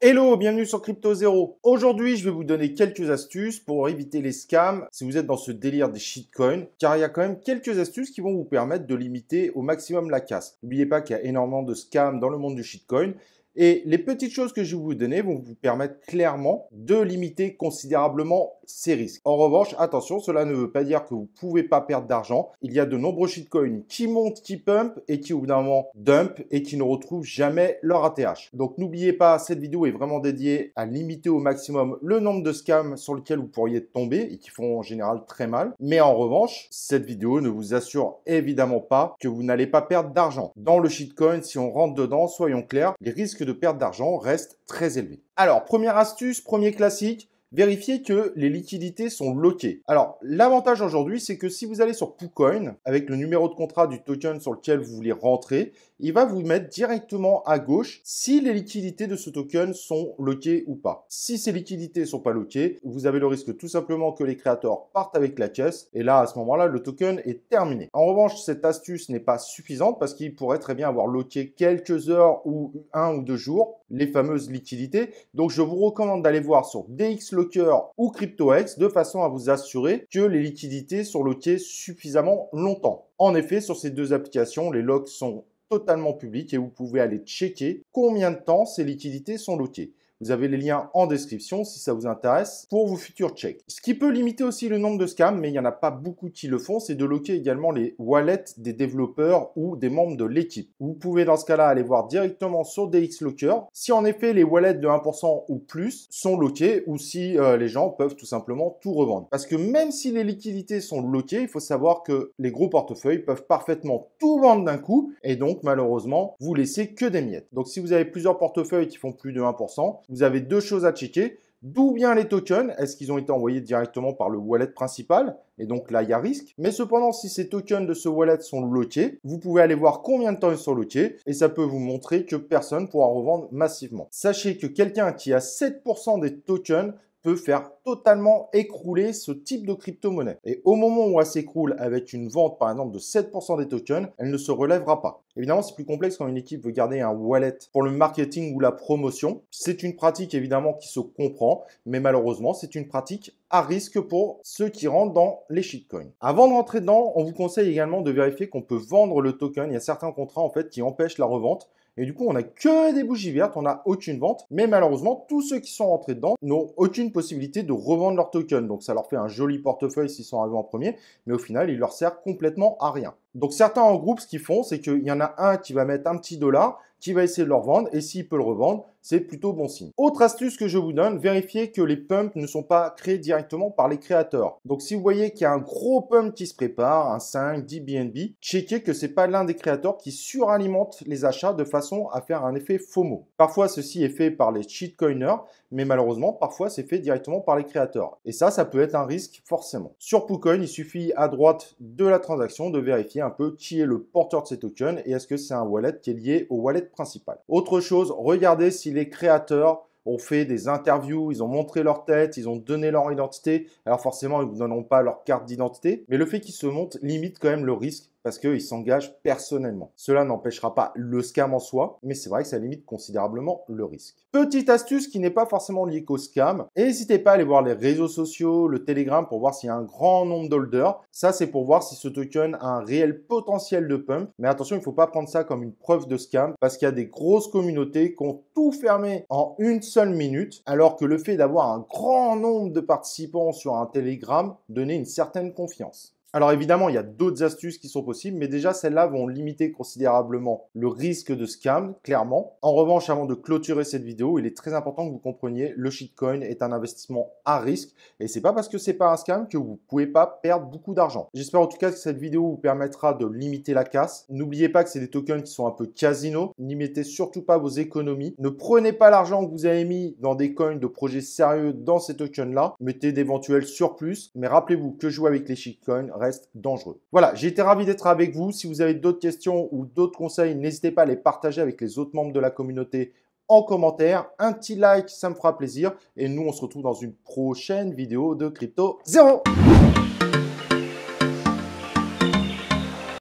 Hello, bienvenue sur Crypto Zero. Aujourd'hui, je vais vous donner quelques astuces pour éviter les scams si vous êtes dans ce délire des shitcoins, car il y a quand même quelques astuces qui vont vous permettre de limiter au maximum la casse. N'oubliez pas qu'il y a énormément de scams dans le monde du shitcoin. Et les petites choses que je vais vous donner vont vous permettre clairement de limiter considérablement ces risques. En revanche, attention, cela ne veut pas dire que vous ne pouvez pas perdre d'argent. Il y a de nombreux shitcoins qui montent, qui pump et qui au bout d'un moment dump et qui ne retrouvent jamais leur ATH. Donc n'oubliez pas, cette vidéo est vraiment dédiée à limiter au maximum le nombre de scams sur lesquels vous pourriez tomber et qui font en général très mal. Mais en revanche, cette vidéo ne vous assure évidemment pas que vous n'allez pas perdre d'argent. Dans le shitcoin, si on rentre dedans, soyons clairs, les risques de perte d'argent restent très élevés. Alors, première astuce, premier classique, vérifiez que les liquidités sont lockées. Alors, l'avantage aujourd'hui, c'est que si vous allez sur PooCoin, avec le numéro de contrat du token sur lequel vous voulez rentrer, il va vous mettre directement à gauche si les liquidités de ce token sont lockées ou pas. Si ces liquidités ne sont pas lockées, vous avez le risque tout simplement que les créateurs partent avec la caisse et là, à ce moment-là, le token est terminé. En revanche, cette astuce n'est pas suffisante parce qu'il pourrait très bien avoir locké quelques heures ou 1 ou 2 jours les fameuses liquidités. Donc, je vous recommande d'aller voir sur DXLocker ou CryptoX de façon à vous assurer que les liquidités sont lockées suffisamment longtemps. En effet, sur ces deux applications, les locks sont totalement publics et vous pouvez aller checker combien de temps ces liquidités sont lockées. Vous avez les liens en description si ça vous intéresse pour vos futurs checks. Ce qui peut limiter aussi le nombre de scams, mais il n'y en a pas beaucoup qui le font, c'est de locker également les wallets des développeurs ou des membres de l'équipe. Vous pouvez dans ce cas-là aller voir directement sur DXLocker si en effet les wallets de 1% ou plus sont lockés ou si les gens peuvent tout simplement tout revendre. Parce que même si les liquidités sont lockées, il faut savoir que les gros portefeuilles peuvent parfaitement tout vendre d'un coup et donc malheureusement vous laissez que des miettes. Donc si vous avez plusieurs portefeuilles qui font plus de 1%, vous avez deux choses à checker. D'où viennent les tokens? Est-ce qu'ils ont été envoyés directement par le wallet principal? Et donc là, il y a risque. Mais cependant, si ces tokens de ce wallet sont lockés, vous pouvez aller voir combien de temps ils sont lockés et ça peut vous montrer que personne ne pourra revendre massivement. Sachez que quelqu'un qui a 7% des tokens peut faire totalement écrouler ce type de crypto-monnaie. Et au moment où elle s'écroule avec une vente par exemple de 7% des tokens, elle ne se relèvera pas. Évidemment, c'est plus complexe quand une équipe veut garder un wallet pour le marketing ou la promotion. C'est une pratique évidemment qui se comprend, mais malheureusement, c'est une pratique à risque pour ceux qui rentrent dans les shitcoins. Avant de rentrer dedans, on vous conseille également de vérifier qu'on peut vendre le token. Il y a certains contrats en fait qui empêchent la revente. Et du coup, on n'a que des bougies vertes, on n'a aucune vente. Mais malheureusement, tous ceux qui sont rentrés dedans n'ont aucune possibilité de revendre leur token. Donc, ça leur fait un joli portefeuille s'ils sont arrivés en premier. Mais au final, il leur sert complètement à rien. Donc, certains en groupe, ce qu'ils font, c'est qu'il y en a un qui va mettre un petit dollar, qui va essayer de le revendre. Et s'il peut le revendre, c'est plutôt bon signe. Autre astuce que je vous donne, vérifiez que les pumps ne sont pas créés directement par les créateurs. Donc, si vous voyez qu'il y a un gros pump qui se prépare, un 5, 10 BNB, checkez que ce n'est pas l'un des créateurs qui suralimente les achats de façon à faire un effet FOMO. Parfois, ceci est fait par les shitcoiners, mais malheureusement, parfois, c'est fait directement par les créateurs. Et ça peut être un risque forcément. Sur PooCoin, il suffit à droite de la transaction de vérifier un peu qui est le porteur de ces tokens et est-ce que c'est un wallet qui est lié au wallet principal. Autre chose, regardez si les créateurs ont fait des interviews, ils ont montré leur tête, ils ont donné leur identité. Alors forcément, ils ne vous donneront pas leur carte d'identité, mais le fait qu'ils se montrent limite quand même le risque parce qu'ils s'engagent personnellement. Cela n'empêchera pas le scam en soi, mais c'est vrai que ça limite considérablement le risque. Petite astuce qui n'est pas forcément liée qu'au scam, n'hésitez pas à aller voir les réseaux sociaux, le Telegram pour voir s'il y a un grand nombre d'holders. Ça, c'est pour voir si ce token a un réel potentiel de pump. Mais attention, il ne faut pas prendre ça comme une preuve de scam parce qu'il y a des grosses communautés qui ont tout fermé en une seule minute, alors que le fait d'avoir un grand nombre de participants sur un Telegram donnait une certaine confiance. Alors évidemment, il y a d'autres astuces qui sont possibles, mais déjà celles-là vont limiter considérablement le risque de scam, clairement. En revanche, avant de clôturer cette vidéo, il est très important que vous compreniez le shitcoin est un investissement à risque et c'est pas parce que c'est pas un scam que vous pouvez pas perdre beaucoup d'argent. J'espère en tout cas que cette vidéo vous permettra de limiter la casse. N'oubliez pas que c'est des tokens qui sont un peu casino. N'y mettez surtout pas vos économies. Ne prenez pas l'argent que vous avez mis dans des coins de projets sérieux dans ces tokens-là. Mettez d'éventuels surplus, mais rappelez-vous que jouer avec les shitcoins reste dangereux. Voilà, j'ai été ravi d'être avec vous. Si vous avez d'autres questions ou d'autres conseils, n'hésitez pas à les partager avec les autres membres de la communauté en commentaire. Un petit like, ça me fera plaisir. Et nous, on se retrouve dans une prochaine vidéo de Crypto Zero.